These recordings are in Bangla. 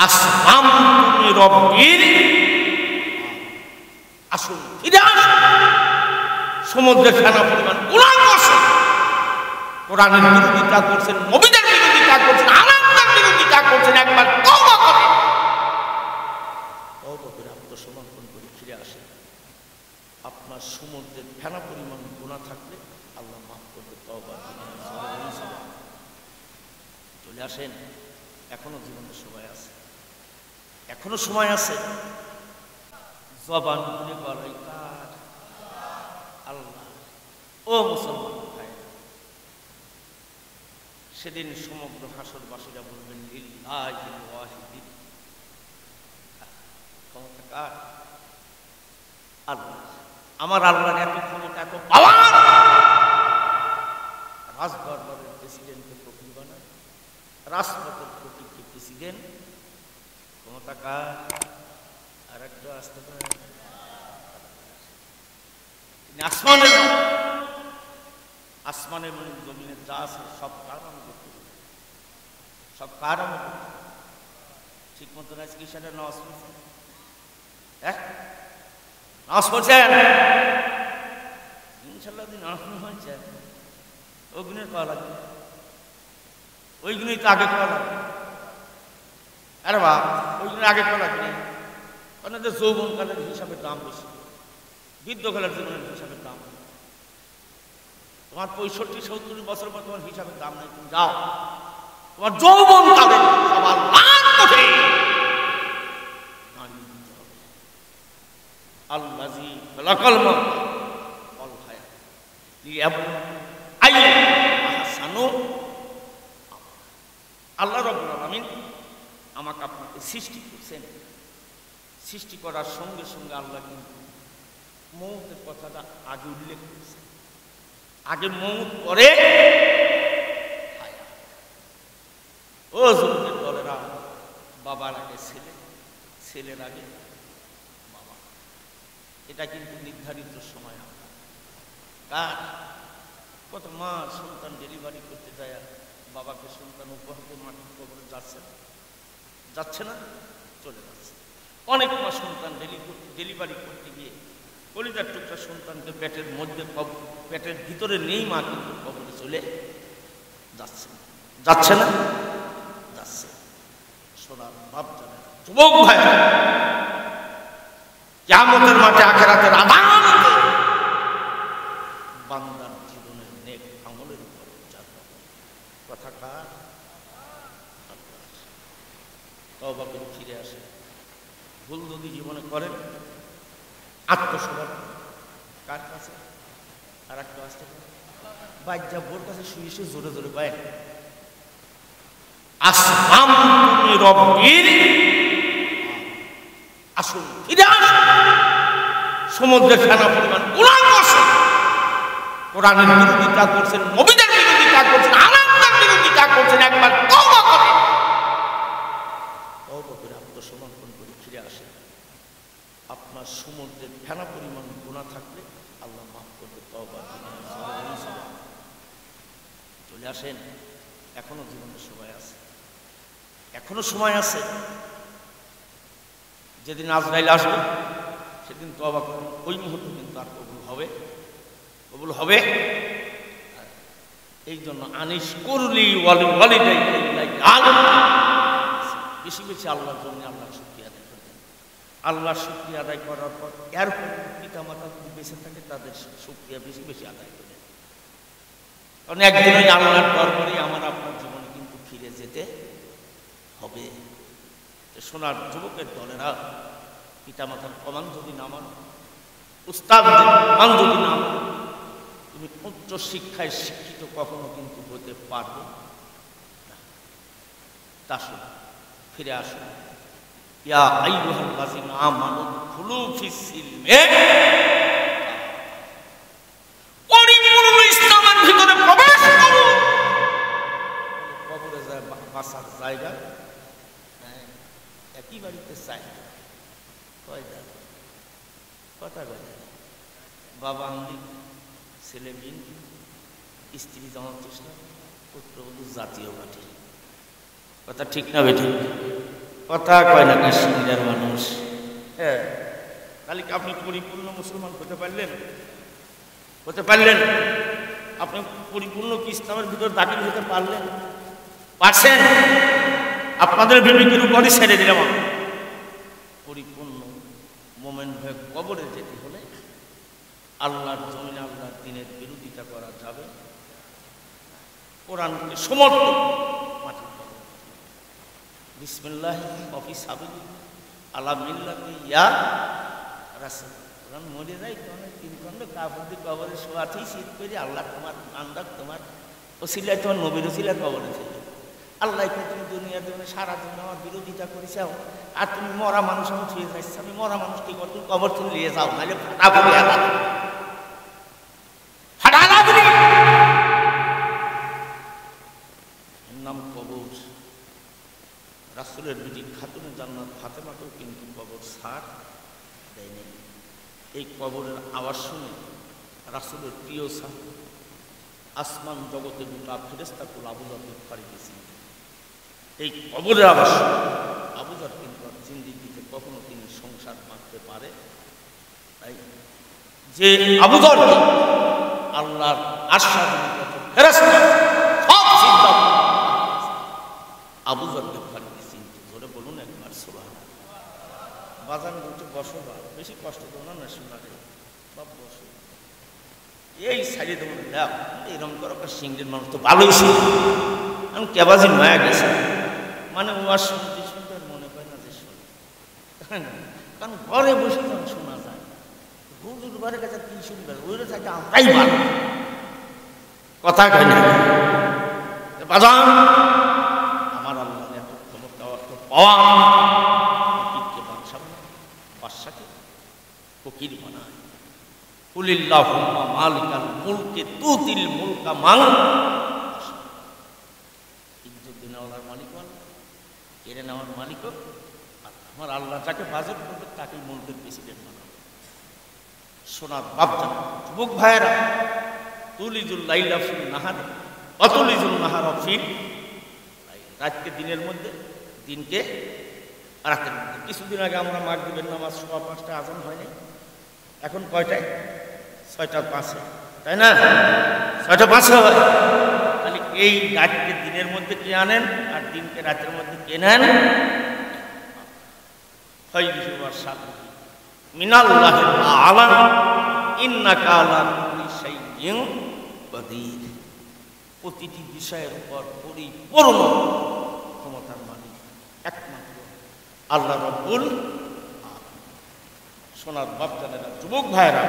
আসলাম তুমি রব্বিল আসুন ফিরে আসুন। সমুদ্রের ফেনা পরিমাণ গুনাহ করছেন, কোরআনের বিরোধিতা করছেন, নবীদের বিরোধিতা করছেন, আলেমদের বিরোধিতা করছেন। একবার তওবা করেন, তওবা করে আত্মসমর্পণ করে ফিরে আসেন। আপনার সমুদ্রের ফেনা পরিমাণ গুনাহ থাকলে আল্লাহ মাফ করবে। তওবা চলে আসেন, এখনো জীবনের সময় আছে, এখনো সময় আছে। জবান খুলে বলাই কার? আল্লাহ। ও মুসলমান ভাই, সেদিন সমগ্র হাসরবাসীরা বলবেন লিল্লাহিল ওয়াহিদিল, ক্ষমতা কার? আল্লাহ। আমার আল্লাহর এত ক্ষমতা, এত পাওয়ার, রাজদরবারের প্রেসিডেন্টকে ফকির বানায়, রাষ্ট্রপতির ফকিরকে প্রেসিডেন্ট। ক্ষমতা কার? আর একটা আসতে পারে আসমানের, আসমানের মানে জমিনের যা আছে সব কার আমি করতে পারি, সব কার আমি করতে পারি। ঠিক মতো আজকে সেটা নামাজ পড়ছেন, নামাজ পড়ছেন ইনশাল্লাহ। দিন আসমান হয়েছে ওগুনের পাওয়া লাগবে, ওইগুলোই তো আগে পাওয়া লাগবে। আরে বা ওইগুলো আগে পাওয়া লাগবে, কারণ এদের যৌবনকালের হিসাবে দাম বেশি, বৃদ্ধকালের জীবনের হিসাবে দাম। তোমার 65-70 বছর পর তোমার হিসাবে দাম নেই, তুমি যাও। তোমার যৌবনকালের সবার আল্লাযী খালাকাল মাউত ওয়াল হায়াত লিয়াবলুয়াকুম আইয়ুকুম আহসানু। আল্লাহ রাব্বুল আলামিন আমাকে আপনাকে সৃষ্টি করছেন, সৃষ্টি করার সঙ্গে সঙ্গে আল্লাহ কিন্তু মৌতের কথাটা আগে উল্লেখ করেছেন। আগে মৌত, পরে হায়াত। ও যুবকের দলেরা, বাবার আগে ছেলে, ছেলের আগে বাবা, এটা কিন্তু নির্ধারিত সময়। কার? কত মা সন্তান ডেলিভারি করতে যায়, বাবাকে সন্তান উপহার দিয়ে মাটির কবরে যাচ্ছে না, যাচ্ছে না, চলে যাচ্ছে। অনেক মা সন্তান ডেলিভারি করতে গিয়ে কলিজার টুকরা সন্তানকে পেটের মধ্যে, পেটের ভিতরে নেই, মা কিন্তু কবরে চলে যাচ্ছে, যাচ্ছে না, যাচ্ছে। সোনার বাপ জানে, যুবক ভাই, কিয়ামতের মাঠে আখিরাতের আদালতে বান্দার জীবনের নেক আমলের উপর যাবে। কথা কার? তওবা করে ফিরে আসে। ভুল যদি জীবনে করেন, আত্মসমর্পণ কার কাছে? আর একটা আসতে বাচ্চা বোর কাছে শুয়ে শুয়ে জোরে জোরে পায়, আসলাম তুমি রব্বিল আসুন ফিরে আসুন। সমুদ্রের ফেনা পরিমাণ গুনাহ করছেন, কোরআনের বিরোধিতা করছেন, নবীদের বিরোধিতা করছেন, আলেমদের বিরোধিতা করছেন। একবার তওবা করেন, তওবা করে আত্মসমর্পণ করে ফিরে আসেন। আপনার সমুদ্রের ফেনা পরিমাণ গুনাহ থাকলে আল্লাহ মাফ করবে। তওবা চলে আসেন, এখনো জীবনের সময় আছে, এখনো সময় আছে। যেদিন আজরাইল আসবে সেদিন তওবা করুন, ওই মুহূর্তে কিন্তু আর কবুল হবে, কবুল হবে। এই জন্য আনিস করলি বেশি বেশি আল্লাহর জন্য আল্লাহর শুকরিয়া আদায় করবেন। আল্লাহর শুকরিয়া আদায় করার পর এরপর পিতা মাতা যদি বেঁচে থাকে তাদের শুকরিয়া বেশি বেশি আদায় করবেন। কারণ একদিন ওই আল্লাহর দরবারে আমার আপনার জীবনে কিন্তু ফিরে যেতে হবে। সোনার যুবকের দলেরা, পিতা মাতার কমান যদি না মানো, উস্তাদদের কমান যদি না মানো, তুমি উচ্চ শিক্ষায় শিক্ষিত কখনো কিন্তু হতে পারবে না। তা শুনো, ফিরে আসুন। ইয়া আইয়ুহাল্লাযীনা আমানু দুখুলু ফিস সিলমে, পরিপূর্ণ ইসলামের ভিতরে প্রবেশ করুন। কবরে যায় বাসার জায়গা একই বাড়িতে চাই, কয়টা কথা কথা, বাবা আমি, ছেলে বিনতি, স্ত্রী জামাত চেষ্টা, পুত্রবধূ জাতীয় পার্টি। কথা ঠিক না বেঠিক? কথা কয় না কাশ্মীরের মানুষ। হ্যাঁ, তাহলে কি আপনি পরিপূর্ণ মুসলমান হতে পারলেন? হতে পারলেন? আপনি পরিপূর্ণ কি ইসলামের ভিতর দাখিল হতে পারলেন? পারছেন? আপনাদের বিবেকের উপরই ছেড়ে দিলাম। পরিপূর্ণ মোমেন হয়ে কবরে যেতে হলে আল্লাহর জমিনে আল্লাহর দ্বীনের বিরোধিতা করা যাবে, কোরআনকে সমর্থন মাটি বিসমিল্লাহ অফি সাবিলি আলা মিল্লাতি ইয়া রাসূল। কোরআন মরে যায় তখন তিন খণ্ড কাপড় কবরে শোয়াতেই শীত করে আল্লাহ তোমার আন্দাজ তোমার ওসিলায় তোমার নবীর ওসিলায় কবরে ছিল। আল্লাহকে তুমি দুনিয়ার জন্য সারা দিন আমার বিরোধিতা করেছাও, আর তুমি মরা মানুষ আমি ছুঁয়ে যাচ্ছ, আমি মরা মানুষ কি করতো কবর তুমি নিয়ে যাও, নাহলে ফাটা পড়ে নাম কবর। রাসূলের বিটি খাতুনে জান্নাত ফাতেমাকেও কিন্তু কবর ছাড় দেয়নি। এই কবরের আওয়াজ শুনে রাসূলের প্রিয় সাহাবী আসমান জগতে গোটা ফেরেশতাকুল আবু যর ফাড়ি গেছি। এই কবরের আওয়াজ আবু যর কিন্তু জিন্দেগিতে কখনো তিনি সংসার বাঁধতে পারে তাই যে আবু যর আল্লাহর আশ্বাস ফেরেশতা সব চিন্তা আবু যরকে ফাড়ি গেছি। ধরে বলুন একবার সুবহানাল্লাহ। বাজান দুটো বসো, বেশি কষ্ট করো না শোনা রে বাপ, বসো। এই সাইডে দেবো না, এরকম করো সিংহের মানুষ তো ভালোই ছিল। আমি কেবাজি মায়া গেছি, মানে ওয়ার শুনতে শুনতে মনে হয় না যে শোনে, কারণ ঘরে বসে যখন শোনা যায় হুজুর ঘরের কাছে কি শুনবে, ওই থাকে আমরাই ভালো কথা কয় না। বাজান আমার আল্লাহ এত ক্ষমতা অর্থ পাওয়া ফকিরকে বাদশা বানায়, বাদশাকে ফকির বানায়। কুলিল্লাহুম্মা মালিকাল মুলকি তুতিল মুলকা মান ইজ্জত দিনাওয়ালার মালিক কেড়ে নেওয়ার মালিক আমার আল্লাহ, যাকে বাজেট করবে তাকে মুলকের প্রেসিডেন্ট বানাবে। সোনার বাপজান যুবক ভাইয়েরা, তুলিজুল লাইলা ফিল নাহারে অতুলিজুল নাহার ফিল, রাতকে দিনের মধ্যে, দিনকে রাতের মধ্যে। কিছুদিন আগে আমরা মাগরিবের নামাজ 5:15 আজান হয়নি, এখন কয়টায়? 6:05, তাই না? 6:05 হয়। তাহলে এই রাতকে দিনের মধ্যে কে আনেন আর দিনকে রাতের মধ্যে কে নেন? মিনাল্লাহিল আ'লা ইন্নাকা আলা কুল্লি শাইইন কাদির। প্রতিটি বিষয়ের উপর পরিপূর্ণ ক্ষমতার মালিক একমাত্র আল্লাহ রাব্বুল আলামিন। সোনার বাপজানেরা, যুবক ভাইয়েরা,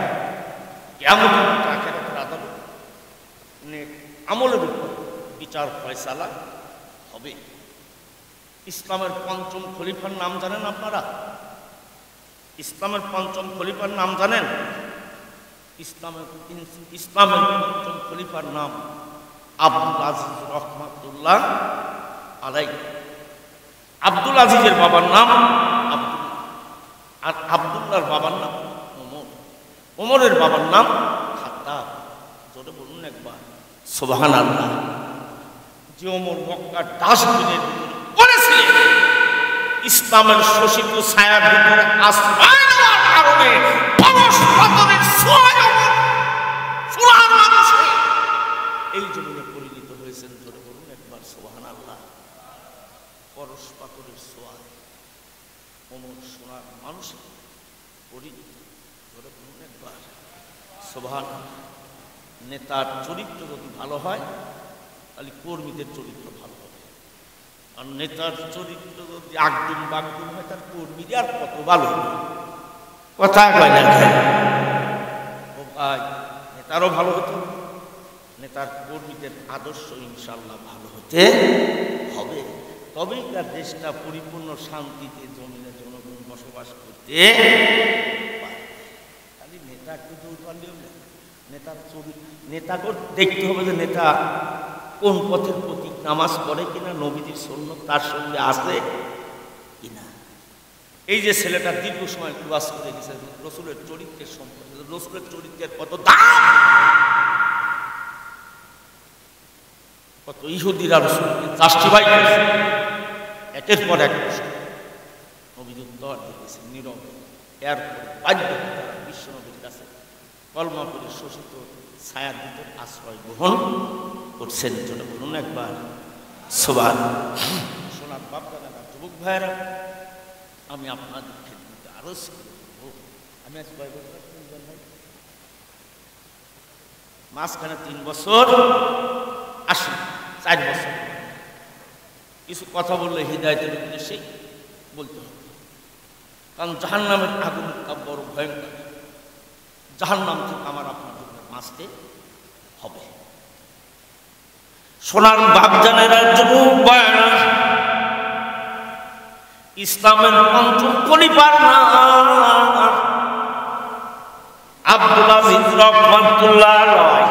কিয়ামতের আখিরাতের আদালত আমলের উপর বিচার ফয়সালা হবে। ইসলামের পঞ্চম খলিফার নাম জানেন আপনারা? ইসলামের পঞ্চম খলিফার নাম জানেন? ইসলামের পঞ্চম খলিফার নাম আব্দুল আজিজ রহমাতুল্লাহ আলাইহি। আব্দুল আজিজের বাবার নাম আব্দুল্লাহ, আর আব্দুল্লাহর বাবার নাম ওমর, ওমরের বাবার নাম খাত্তাব। জোরে বলুন একবার সুবহানাল্লাহ। যে ওমর মক্কার ডাস্টবিনের পড়েছিলেন, ইসলামের শোষিত ছায়ার ভিতরে আশ্রয় নেওয়ার কারণে পরস্পরের সোনার মানুষে এই জমিনে পরিণত হয়েছেন। জোরে বলুন একবার সুবহানাল্লাহ। পরস্পরের সোয়া ওমর সোনার মানুষে পরিণত। জোরে বলুন একবার সুবহানাল্লাহ। নেতার চরিত্র যদি ভালো হয় তাহলে কর্মীদের চরিত্র ভালো হবে, আর নেতার চরিত্র যদি আগডুম বাগডুম হয় তার কর্মীদের আর কত ভালো হবে। কথা কয় না ও ভাই, নেতারও ভালো হতো, নেতার কর্মীদের আদর্শ ইনশাল্লাহ ভালো হতে হবে, তবেই তার দেশটা পরিপূর্ণ শান্তিতে জমিনে জনগণ বসবাস করতে পারে। খালি নেতাকে দৌড়ালেও না, নেতার নেতাকে দেখতে হবে যে নেতা কোন পথের প্রতীক, নামাজ পড়ে কিনা, নবীজির সুন্নাত তার সঙ্গে আছে কিনা। এই যে ছেলেটা দীর্ঘ সময় ক্লাস করে গেছে রসুলের চরিত্রের সম্পর্কে, রসুলের চরিত্রের কত দাম, কত ইহুদিরা রসুলকে জাস্টিফাই করেছে একের পর এক। নবীজি উত্তর দিতেছে নীরব। এরপর বাধ্য হয়ে তারা বিশ্ব নবীর কাছে কলমা করে শোষিত ছায়ার ভিতর আশ্রয় গ্রহণ করছেন। জন্য বলুন একবার সুবহানাল্লাহ। সোনার বাপদাদারা, যুবক ভাইয়েরা, আমি আপনাদের খেদমতে আরজ করব। আমি আজ কয় বছর ভাই, মাঝখানে 3 বছর আসি, 4 বছর কিছু কথা বললে হৃদায়তের উদ্দেশ্যেই বলতে হবে। কারণ জাহান্নামের আগুন বড় ভয়ঙ্কর। জাহান্নাম থেকে আমার আপনার বাঁচতে হবে। সোনার বাপজানেরা, যুবক ভাইয়েরা, ইসলামের পঞ্চম খলিফার নাম আব্দুল আজিজ রহমাতুল্লাহ আলাইহি।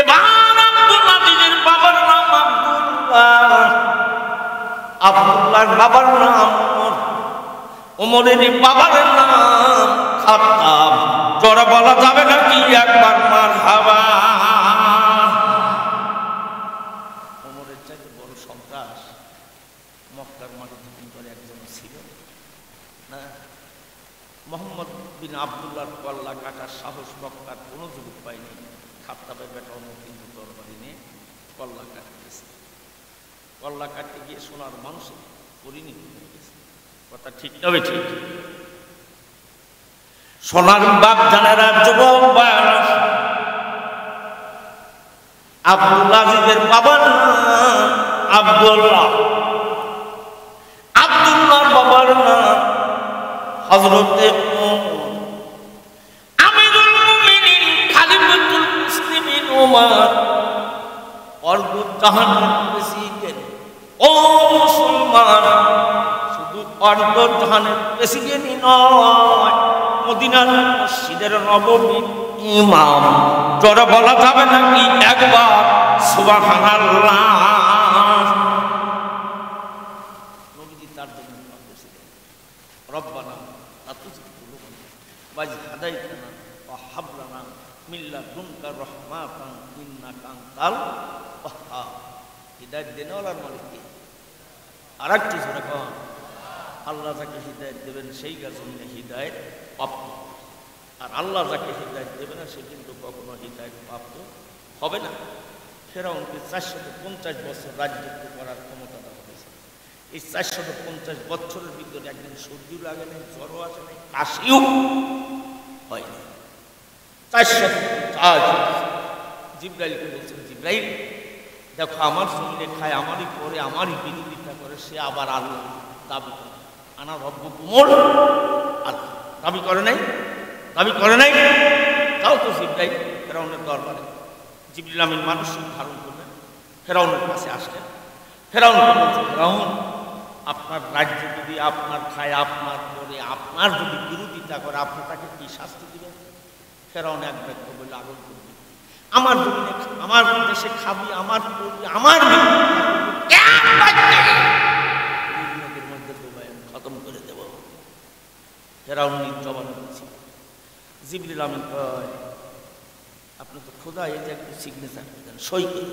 এবার আব্দুল আজিজের বাবার নাম আব্দুল্লাহ, আব্দুল্লাহর বাবার নাম ওমরের বাবার নাম খাত্তাব। জোরে বলা যাবে নাকি একবার মারহাবা? ওমরের চাইতে বড় সন্ত্রাস মক্কার মাটিতে কিন্তু একজন ছিল না। মোহাম্মদ বিন আব্দুল্লাহর কল্লা কাটার সাহস মক্কার কোনো যুবক পায়নি। খাত্তাবের বেটা ওমর কিন্তু তরবারি নিয়ে কল্লা কাটতেছে। কল্লা কাটতে গিয়ে সোনার মানুষের পরিণতি হয়ে গেছে। কথা ঠিক তবে ঠিক। সোনার বাপ জানেরা, যুবক ভাইয়েরা, আব্দুল আজিজের বাবার নাম আব্দুল্লাহ, আব্দুল্লাহর বাবার নাম হযরতে আমিরুল মুমিনিন খলিফাতুল মুসলিমিন ওমর। অর্ধ জাহান্নাম প্রেসিডেন্ট। ও মুসলমান, শুধু অর্ধ জাহান্নামের প্রেসিডেন্টই নয়, মদিনার মসজিদের নববী ইমাম। জোরে বলা যাবে নাকি একবার সুবহানাল্লাহ? নবীজি তার জন্য দোয়া করেছিলেন, রব্বানা লা তুযিগ কুলুবানা ওয়াজ হাদাইতানা ওয়া হাব লানা মিন লাদুনকা রাহমাতান ইন্নাকা আনতাল ওয়াহ্হাব। হিদায়াত দেনওয়ালার মালিক কে? আরেকটু জোরে কন। আল্লাহ যাকে হিদায়াত দেবেন সেই জমিনে হিদায়াত প্রাপ্ত, আর আল্লাহ যাকে হিদায়াত দেবে না সে কিন্তু কখনো হিদায়াত প্রাপ্ত হবে না। ফেরাউনকে 450 বছর রাজত্ব করার ক্ষমতা দেওয়া হয়েছে। এই 450 বছরের ভিতরে একদিন সর্দিও লাগে নাই, জ্বরও আসে নাই, কাশিও হয়নি। 450। জিবরাইলকে বলছেন, জিবরাইল দেখো আমার জমিনে খায়, আমারই পরে আমারই বিরোধিতা করে, সে আবার আল্লাহ দাবি করে। আনা রব্বুকুমুল আল্লাহ দাবি করে নাই, দাবি করে নাই। তাও তো জিবরাইল ফেরাউনের দরবারে জিবরিল আমিন মানুষ ধারণ করলেন, ফেরাউনের কাছে আসলেন। ফেরাউনকে বলছে, ফেরাউন আপনার রাজ্য যদি আপনার খায়, আপনার পরে আপনার যদি বিরোধিতা করে, আপনি তাকে কি শাস্তি দিবেন? ফেরাউন এক বাক্য বলে, আগুন করবি। আমার জমিনে, আমার দেশে খাবি, আমার করবি, আমার নদীর মধ্যে ডুবাই খতম করে দেব। ফেরাউন জবান দিচ্ছি। জিবরিল আমিন কয়, আপনি তো খোদা, এই যে একটু সিগনেচার করেন, সই করে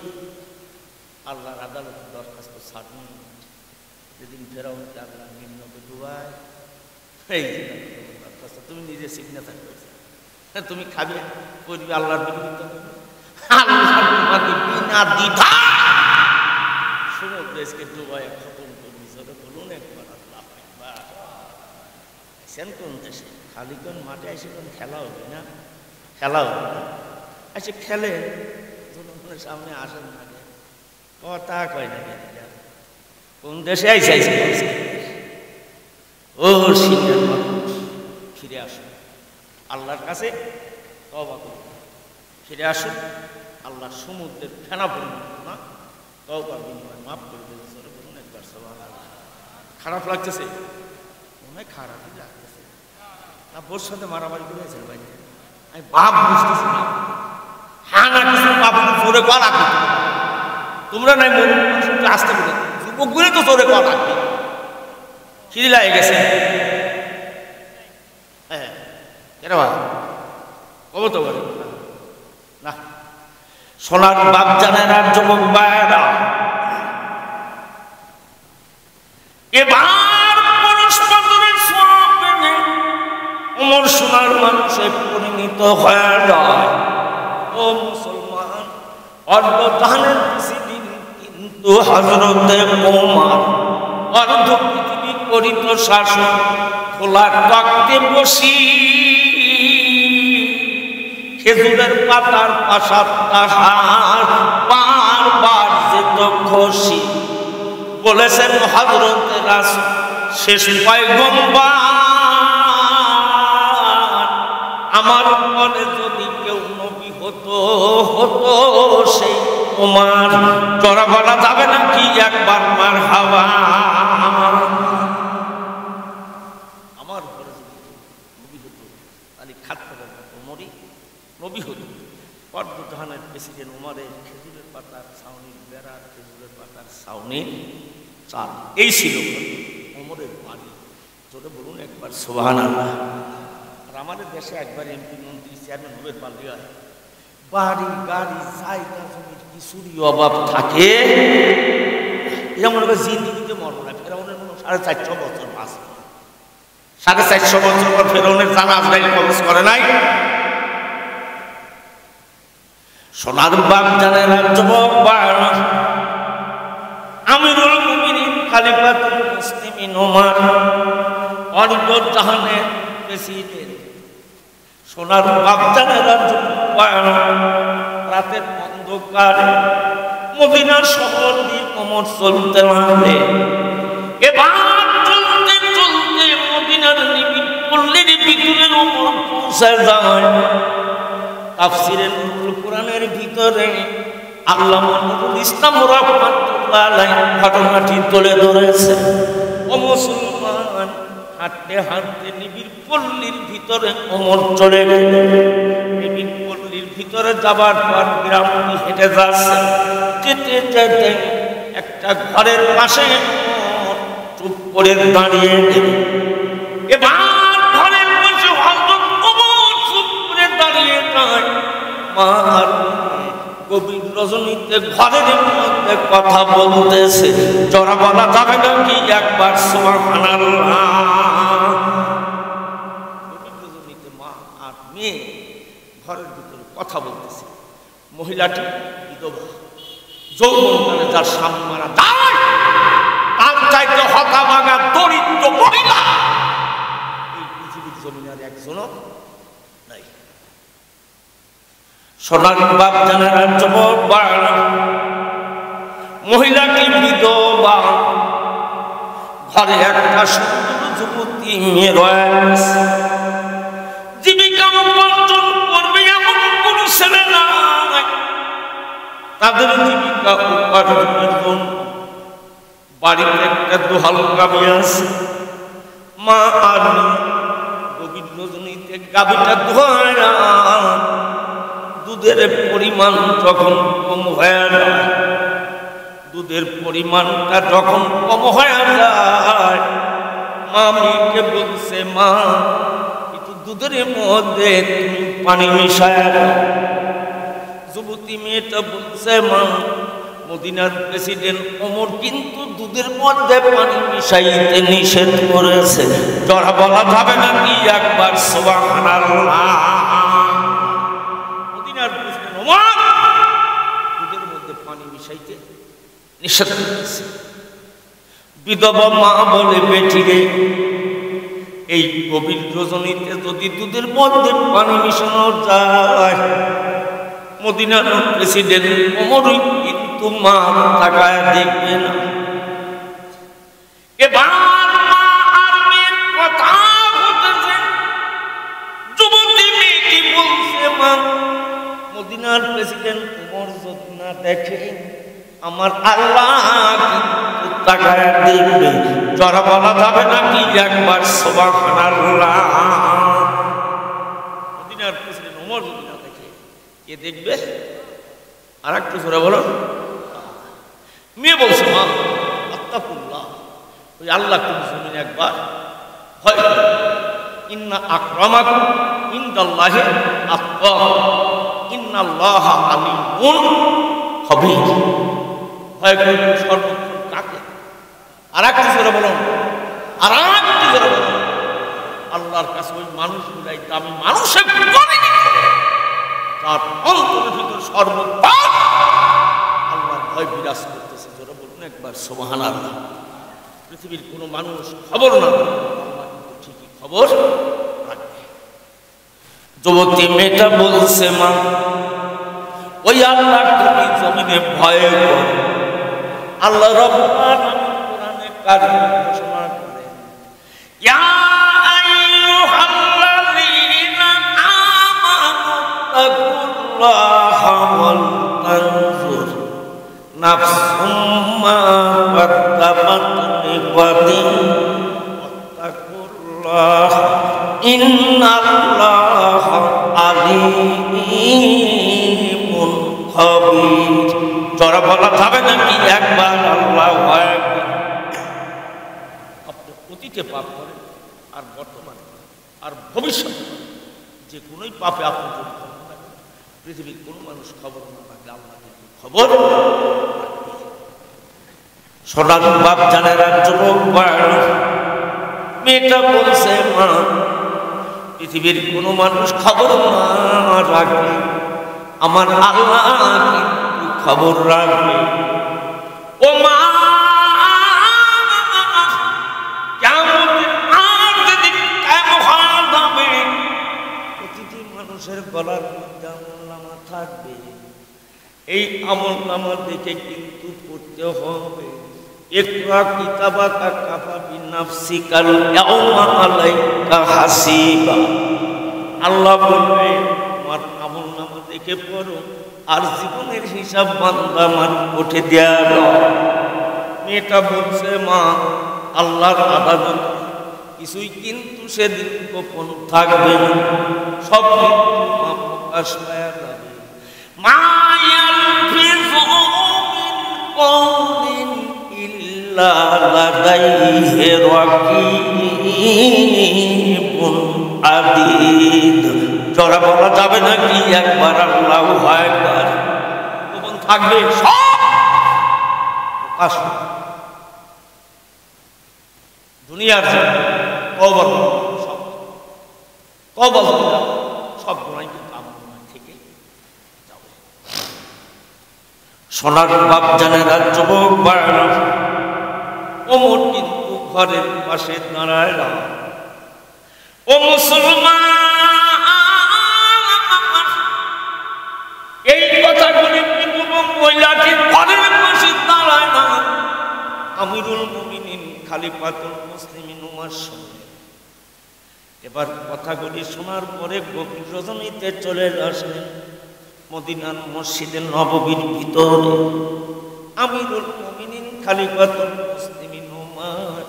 আল্লাহর আদালতে দরখাস্ত ছাড়ুন। যেদিন ফেরাউনকে আল্লাহ নিম্নকে ডুবায়, এই যে দরখাস্ত তুমি নিজে সিগনেচার করেছো, তুমি খাবে, করবি, আল্লাহর বিরোধিতা করবে, আল্লাহ তোমাকে বিনা দ্বিধা সমুদ্রকে ডুবায় খতম করবি। চলো বলুন একবার আল্লাহ একবার। এসেন কোন দেশে? খালি কোন মাঠে এসে কোন খেলা হবে না? খেলা হবে না, এসে খেলে জনগণের সামনে আসেন না, কথা কয় না। কোন দেশে আইসে ও সিনিয়র মানুষ, ফিরে আসুন আল্লাহর কাছে, তওবা করুন, ফিরে আসুন। আল্লাহ সমুদ্রের ফেনা পরিমাণ না তওবার বিনিময়ে মাফ করে দেবে। চলে বলুন একবার সুবহানাল্লাহ। খারাপ লাগতেছে? মনে হয় খারাপই লাগতেছে না। বোর সাথে মারামারি করেছে ভাই, আমি বাপ বুঝতেছি না। হ্যাঁ না কিছু বাপ জোরে করা লাগবে, তোমরা নাই মন আসতে বলে যুবকগুলি তো জোরে করা লাগবে। খিদি লাগে গেছে, হ্যাঁ কেন কব তো বলে না। সোনার বাপ জানেন আর যুবক ভাইয়েরা, এবার সোনার মানুষে পরিণত হয়ে যায়। ও মুসলমান, অর্ধ জাহানের প্রেসিডেন্ট কিন্তু হযরতে ওমর, অর্ধ পৃথিবী করিত শাসন খোলা তক্তে বসি, খেজুরের পাতার পাশার তাহার বারবার যেত খসি। বলেছেন হযরতে রাসূল শেষ পয়গম্বর, আমার পরে যদি কেউ নবী হতো হতো সেই ওমর। জোরে বলা যাবে নাকি একবার মারহাবা? আমার পরে যদি নবী হতো তাহলে খাতটা ওমরই নবী হতো। অর্ধ জাহানের প্রেসিডেন্ট ওমরের খেজুরের পাতার ছাউনি বেড়া, খেজুরের পাতার ছাউনি চাল, এই ছিল ওমরের বাড়ি। জোরে বলুন একবার সুবহানাল্লাহ। আর আমাদের দেশে একবার এমপি মন্ত্রী চেয়ারম্যান হবে পারলে হয়, বাড়ি গাড়ি জায়গা জমির কিছুরই অভাব থাকে। যেমন জিন্দিগিতে মরবো না, ফেরাউনের মনে 450 বছর বাঁচে, 450 বছর পর ফেরাউনের জানা আজরাইল কবজ করে নাই। সোনার বাগ জানের যুবক আমিরুল মুমিনিন খলিফাতুল মুসলিমিন ওমর, অর্ধ জাহানের প্রেসিডেন্ট, সোনার বাগ জানের যুবক রাতের অন্ধকারে মদিনার শহর দিয়ে ওমর চলতে লাগলে। এবার চলতে চলতে মদিনার নিবিড় পল্লীর ভিতরে ওমর পৌঁছে যায়। তাফসীরে নুরুল কোরআনের ভিতরে আল্লামা নুরুল ইসলাম রাহমাতুল্লাহ আলাইহি ঘটনাটি তুলে ধরেছে। ও মুসলমান, হাঁটতে হাঁটতে নিবিড় পল্লীর ভিতরে ওমর চলে গেলেন। নিবিড় পল্লীর ভিতরে যাবার পর গ্রামটি হেঁটে যাচ্ছে। যেতে যেতে একটা ঘরের পাশে ওমর চুপ করে দাঁড়িয়ে গেলেন। এবার ঘরের পাশে হযরত ওমর চুপ করে দাঁড়িয়ে যায়। মার গভীর রজনীতে ঘরের মধ্যে কথা বলতেছে। জোরে বলা যাবে নাকি একবার সুবহানাল্লাহ? গভীর রজনীতে মা আর মেয়ে ঘরের ভিতরে কথা বলতেছে। মহিলাটি বিধবা, যৌবনকালে যার স্বামী মারা যায় তার চাইতে হতভাগা দরিদ্র মহিলা এই পৃথিবীর জমিনে আর একজনও নাই। সোনার বাপ জানার যুবক মহিলাটি বিধবা, ঘরে একটা সুন্দর যুবতী মেয়ে রয়েছে। জীবিকা উপার্জন করবে এমন কোন ছেলে নাই। তাদের জীবিকা উপার্জনের জন্য বাড়িতে একটা দোহাল গাভী আছে। মা আর গভীর রজনীতে গাভীটা ধোয়, দুধের পরিমাণ যখন কম হয়ে যায়, দুধের পরিমাণটা যখন কম হয়ে যায়, মা মেয়েকে বলছে, মা একটু দুধের মধ্যে তুমি পানি মিশায় দাও। যুবতী মেয়েটা বলছে, মা মদিনার প্রেসিডেন্ট ওমর কিন্তু দুধের মধ্যে পানি মিশাইতে নিষেধ করেছে। জোরে বলা যাবে নাকি একবার সুবহানাল্লাহ? মদিনার প্রেসিডেন্ট ওমর দুধের মধ্যে পানি মিশাইতে নিষেধ করেছে। বিধবা মা বলে, বেটি রে, এই গভীর রজনীতে যদি দুধের মধ্যে পানি মিশানো যায়, মদিনার প্রেসিডেন্ট ওমরই কিন্তু মা তাকায় দেখবে না। এবার মা আর মেয়ের কথা হতেছে। যুবতী মেয়েটি বলছে, মা মদিনার প্রেসিডেন্ট ওমর যদি না দেখে আমার আল্লাহ কিন্তু তাকায় দেখবে। জোরে বলা যাবে নাকি একবার সুবহানাল্লাহ? মদিনার প্রেসিডেন্ট ওমর যদি না দেখে কে দেখবে? আর একটু জোরে বলো। মেয়ে বলছে, মা আত্তাকুল্লাহ, ওই আল্লাহ তুমি জমিনে একবার ভয় করো। ইন্না আকরামাকুম ইনদাল্লাহি আতকাকুম ইন্নাল্লাহা আলিমুন খাবীর। ভয় করি সর্বক্ষণ কাকে? আর একটু জোরে বলো, আর একটু জোরে বলো। আল্লাহর কাছে ওই মানুষগুলাই দামি মানুষের তার অন্তরের ভিতর সর্বদা আল্লাহর ভয় বিরাজ করতেছে। যারা বলুন একবার সুবহানাল্লাহ। পৃথিবীর কোনো মানুষ খবর না, আল্লাহ কিন্তু ঠিকই খবর রাখবে। যুবতী মেয়েটা বলছে, মা ওই আল্লাহ তুমি জমিনে ভয় করো। আল্লাহ রাব্বুল আলামিন কোরআনে কারীম ঘোষণা করেন, ইয়া আইয়ুহাল্লাযীনা আমানু তাকুল্লাহা ওয়াল তানজুর নাফসুম মা কাদ্দামাত লিগাদিন ওয়াত্তাকুল্লাহ ইন্নাল্লাহা আলীমুন খাবীর। জোরে বলা যাবে নাকি একবার আল্লাহু আকবার? আপনি অতীতে পাপ করেন আর বর্তমানে আর ভবিষ্যতে যে কোনোই পাপে আপনি জড়িত হন, পৃথিবীর কোনো মানুষ খবর না রাখলে আল্লাহ কিন্তু খবর। সোনার বাপ জানেরা, যুবক মেয়েটা বলছে, মা পৃথিবীর কোনো মানুষ খবর না রাখলে আমার আল্লাহ কিন্তু খবর রাখবে। ও মা, প্রতিটি মানুষের গলার মধ্যে আমলনামা থাকবে। এই আমলনামা দেখে কিন্তু পড়তে হবে, ইকরা কিতাবাকা কাফা বিনাফসিকাল ইয়াওমা আলাইকা হাসিবা। আল্লাহ বলবে তোমার আমলনামা দেখে পড়ো, আর জীবনের হিসাব বান্দা আমার উঠে দেয়া দাও। মেয়েটা বলছে, মা আল্লাহর আদালত কিছুই কিন্তু সেদিন গোপন থাকবে না, সব কিন্তু প্রকাশ পাওয়া যাবে। মা ইয়ালফিযু মিন কওলিন ইল্লা লাদাইহি রাকীবুন আতীদ। জোরে বলা যাবে নাকি একবার আল্লাহু আকবার? গোপন থাকবে, সব প্রকাশ। দুনিয়ার কবর সব কবর সব গুনাহ কিন্তু আমল থেকে যাবে। সোনার বাপ জানেরা, যুবক ভাইরা, ওমর কিন্তু ঘরের পাশে দাঁড়ায় না। ও মুসলমান, এই কথাগুলি কিন্তু মহিলাটি ঘরের পাশে দাঁড়ায় না। আমিরুল মুমিনিন খলিফাতুল মুসলিমিন উমর শুনলেন। এবার কথাগুলি শোনার পরে গভীর রজনীতে চলে আসলেন মদিনার মসজিদে নববীর ভিতরে। আমিরুল মুমিনিন খলিফাতুল মুসলিমিন উমর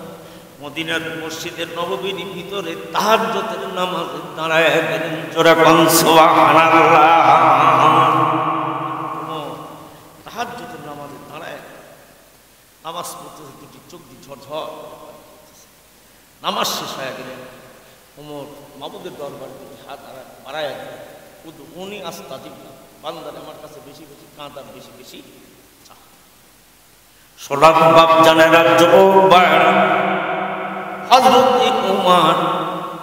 মদিনার মসজিদের নববীর ভিতরে তাহাজ্জুদের নামাজে দাঁড়ায় গেলেন। জোরে কোন সুবহানাল্লাহ। তাহাজ্জুদের নামাজে দাঁড়ায় নামাজ পড়তে দুটি চোখ দিয়ে ঝরঝর নামাজ শেষ হয়ে গেলেন। ওমর মাবুদের দরবারে দুটি হাত বাড়ায় গেলেন, উনি আস্তাজিব, বান্দার আমার কাছে বেশি বেশি কাঁদার, বেশি বেশি চা। সোনার বাপ জানেরা, যুবক ভাইরা, হযরত ওমর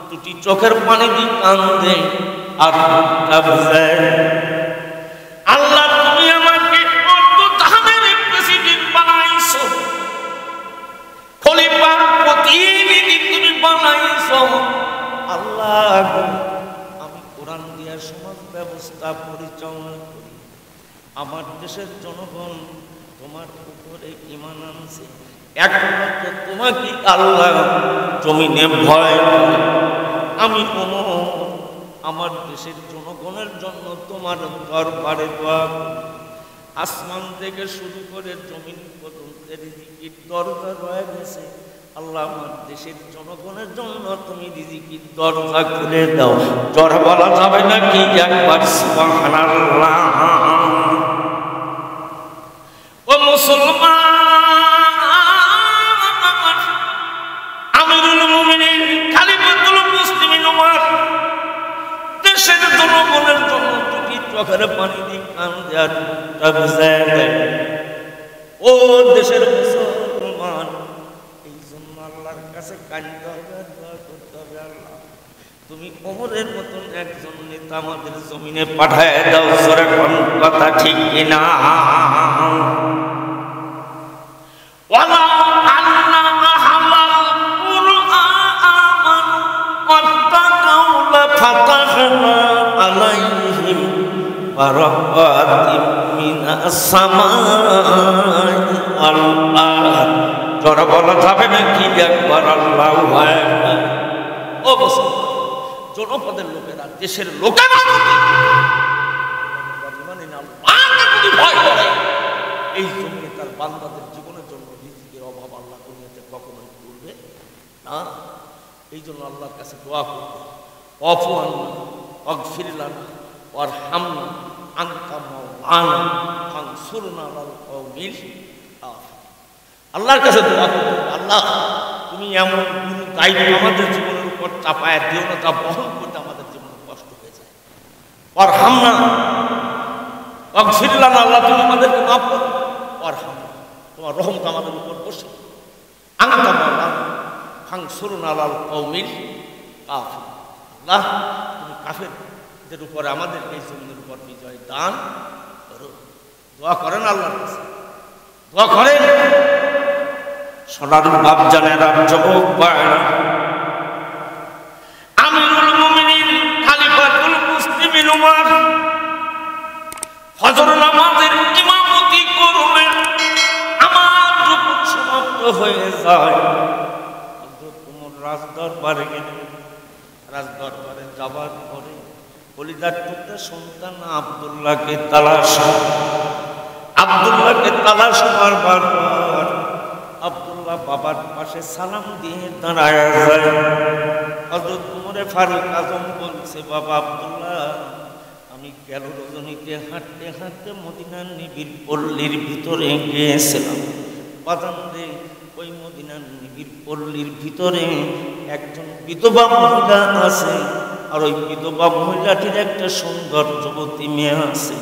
দুটি চোখের পানি দিয়ে কাঁদে আর বুকটা ভিজায়। আল্লাহ তুমি আমাকে জাহানের প্রেসিডেন্ট বানাইছো, খলিফা প্রতিনিধি তুমি বানাইছো। আল্লাহ আমি কোরআন দিয়ে সমাজ ব্যবস্থা পরিচালনা করি, আমার দেশের জনগণ তোমার উপরে ঈমান আনছে, একমাত্র তোমাকে আল্লাহ জমিনে ভয় করে। আমি আমার দেশের জনগণের জন্য তোমার দরবারে দোয়া করি। আসমান থেকে শুরু করে জমিন পর্যন্ত রিজিকের দরজা রয়ে গেছে, আল্লাহ আমার দেশের জনগণের জন্য তুমি রিজিকের দরজা খুলে দাও। জোরে বলা যাবে নাকি একবার সুবহানাল্লাহ? ও মুসলমান, আমিরুল মুমিনিন খলিফাতুল মুসলিমিন ওমর দেশের জনগণের জন্য দুটি চোখের পানি দিয়ে কাঁদে আর বুকটা ভিজায় দেয়। ও দেশের মুসলমান, এই জন্য আল্লাহর কাছে কাঁদতে হবে, দোয়া করতে হবে। আল্লাহ তুমি ওমরের মতন একজন নেতা আমাদের জমিনে পাঠায় দাও। জোরে কোন কথা ঠিক কিনা? ওয়ালা আন্না আহলাল কুরআন ওয়াত্তাকাউ লাফাতাহনা আলাইহিম বারাকাতিম মিনাস সামাই ওয়াল আরদ। জোরে বলা যাবে নাকি একবার আল্লাহু আকবার? ও মুসলমান, জনপদের লোকেরা, দেশের লোকেরা যদি ভয় করে, এই জমিনে তার বান্দাদের জীবনের জন্য রিজিকের অভাব আল্লাহ দুনিয়াতে কখনোই করবে না। এই জন্য আল্লাহর কাছে দোয়া করবে, আফু আন্না ওয়াগফির লানা ওয়ারহামনা আনতা মাওলানা ফানসুরনা আলাল কওমিল কাফিরিন। আল্লাহর কাছে দোয়া করবে, আল্লাহ তুমি এমন কোনো দায়িত্ব আমাদের জীবনের উপর চাপায় দিও না, তা বহন করতে আমাদের জীবনে কষ্ট হয়ে যায়। ওয়ারহামনা ওয়াগফির লানা, আল্লাহ তুমি আমাদেরকে মাফ করো। ওয়ারহামনা, তোমার রহমত আমাদের উপর বসে। আনতা মাওলানা ফানসুরনা আলাল কওমিল কাফিরিন। আল্লাহ তুমি কাফেরদের উপরে আমাদের এই জমিনের উপর বিজয় দান করো। দোয়া করেন আল্লাহর কাছে, দোয়া করেন। সোনার বাপ জানেরা, যুবক ভাইরা, আমিরুল মুমিনিন খলিফাতুল মুসলিমিন উমর ফজর নামাজের ইমামতি করলেন। আমার যখন সমাপ্ত হয়ে যায়, হযরত ওমর রাজদরবারে গেলেন। রাজদরবারে যাবার পরে কলিজার টুকরা সন্তান আব্দুল্লাহকে তালাশ করবার পর আব্দুল্লাহ বাবার পাশে সালাম দিয়ে দাঁড়ায় যায়। হযরত ওমরে ফারুক আজম বলছে, বাবা আব্দুল্লাহ, আমি গেল রজনীতে হাঁটতে হাঁটতে মদিনার নিবিড় পল্লীর ভিতরে গিয়েছিলাম। বাজান রে, ওই মদিনার নিবিড় পল্লীর ভিতরে একজন বিধবা মহিলা আছে, আর ওই বিধবা মহিলাটির একটা সুন্দর যুবতী মেয়ে আছে।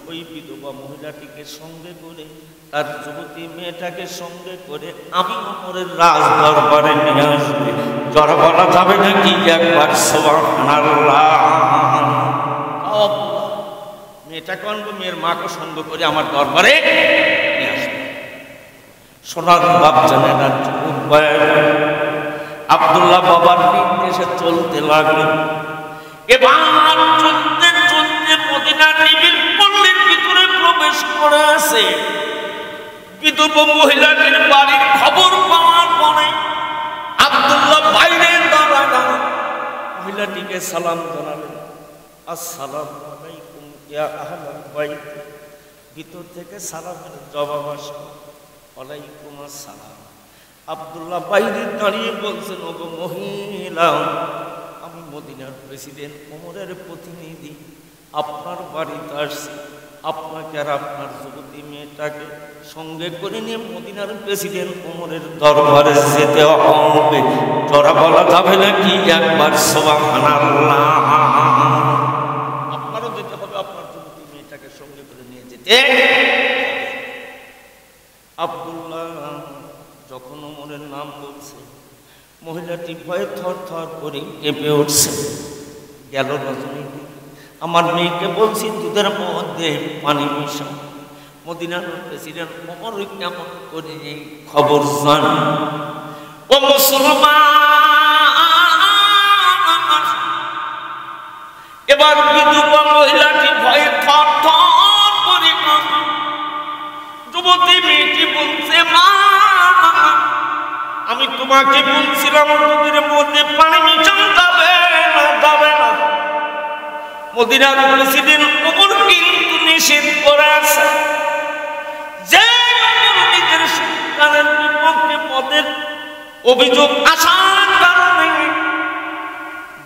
ওই বিধবা মহিলাটিকে সঙ্গে করে, তার যুবতী মেয়েটাকে সঙ্গে করে আমি ওমরের রাজ দরবারে নিয়ে আসবে। জোরে বলা যাবে নাকি একবার সুবহানাল্লাহ? মেয়েটাকে আনবো, মেয়ের মাকে সঙ্গে করে আমার দরবারে নিয়ে আসবে। সোনার বাপ জানেরা, যুবক ভাইরা, আব্দুল্লাহ বাবার নির্দেশে চলতে লাগলেন। এবার চলতে চলতে মদিনার নিবিড় পল্লীর ভিতরে প্রবেশ করে আছে। বিধবা মহিলাটির বাড়ির খবর পাওয়ার পরে আব্দুল্লাহ বাইরে দাঁড়ানো মহিলাটিকে সালাম জানালেন, আসসালামু আলাইকুম ইয়া আহলাল বাইত। ভিতর থেকে সালামের জবাব আসলো, ওয়ালাইকুম আসসালাম। আব্দুল্লাহ বাইরে দাঁড়িয়ে বলছেন, ওগো মহিলা, আমি মদিনার প্রেসিডেন্ট ওমরের প্রতিনিধি, আপনার বাড়িতে আসছি। আপনাকে আর আপনার যুবতী মেয়েটাকে সঙ্গে করে নিয়ে মদিনার প্রেসিডেন্ট ওমরের দরবারে যেতে হবে। জোরে বলা যাবে নাকি একবার সুবহানাল্লাহ? আপনারও যেতে হবে, আপনার যুবতী মেয়েটাকে সঙ্গে করে নিয়ে যেতে। আব্দুল্লাহ যখন ওমরের নাম বলছে, মহিলাটি ভয়ে থর থর করে কেঁপে উঠছে। গেল রজনীতে আমার মেয়েকে বলছি দুধের মধ্যে পানি মিশাও। মদিনার প্রেসিডেন্ট ওমর কেমন করে এই খবর জান? ও মুসলমান, এবার বিধবা মহিলাটি ভয়ে থর থর করে কাঁপে। যুবতী মেয়েটি বলছে, মা, আমি তোমাকে বলছিলাম দুধের মধ্যে পানি মিশানো যাবে না। মদিনার প্রেসিডেন্ট ওমর কিন্তু নিষেধ করে আছে যে নিজের সন্তানের বিপক্ষে পদের অভিযোগ আসার কারণে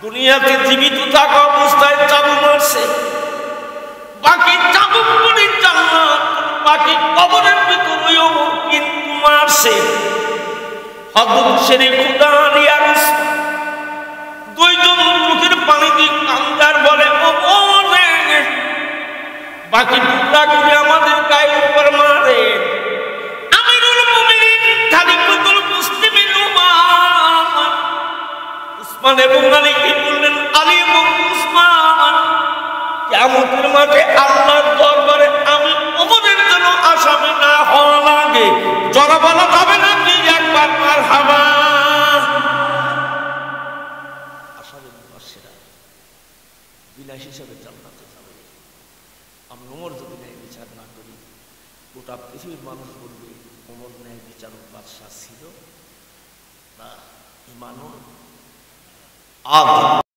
দুনিয়াতে জীবিত থাকা অবস্থায় চাবুক মারছে। বাকি চাবুক গুলি জান্নাত, বাকি কবরের ভিতরে ওমর কিন্তু মারছে। হযরত শেরে খুদা ইয়া রাসূল দুইজন চোখের পানি দিয়ে কান্দার বলে, বাকি টুকরা করে আমাদের গায়ের উপর মারে। আমিরুল মুমিনিন খলিফাতুল মুসলিমিন মানে বুখারী কি বললেন, আলী এবং উসমান কিয়ামতের মাঠে আল্লাহর দরবারে আমি ওমরের জন্য আসামি না হওয়া লাগে। জোরে বলা যাবে না কি একবার মারহাবা? আসামি মুবাশশিরা বিনা হিসাবে জান্নাতে যাবে। আমি ওমর যদি ন্যায় বিচার না করি, গোটা পৃথিবীর মানুষ বলবে ওমর ন্যায় বিচারক বাদশাহ ছিল না, ইমানুল আদল।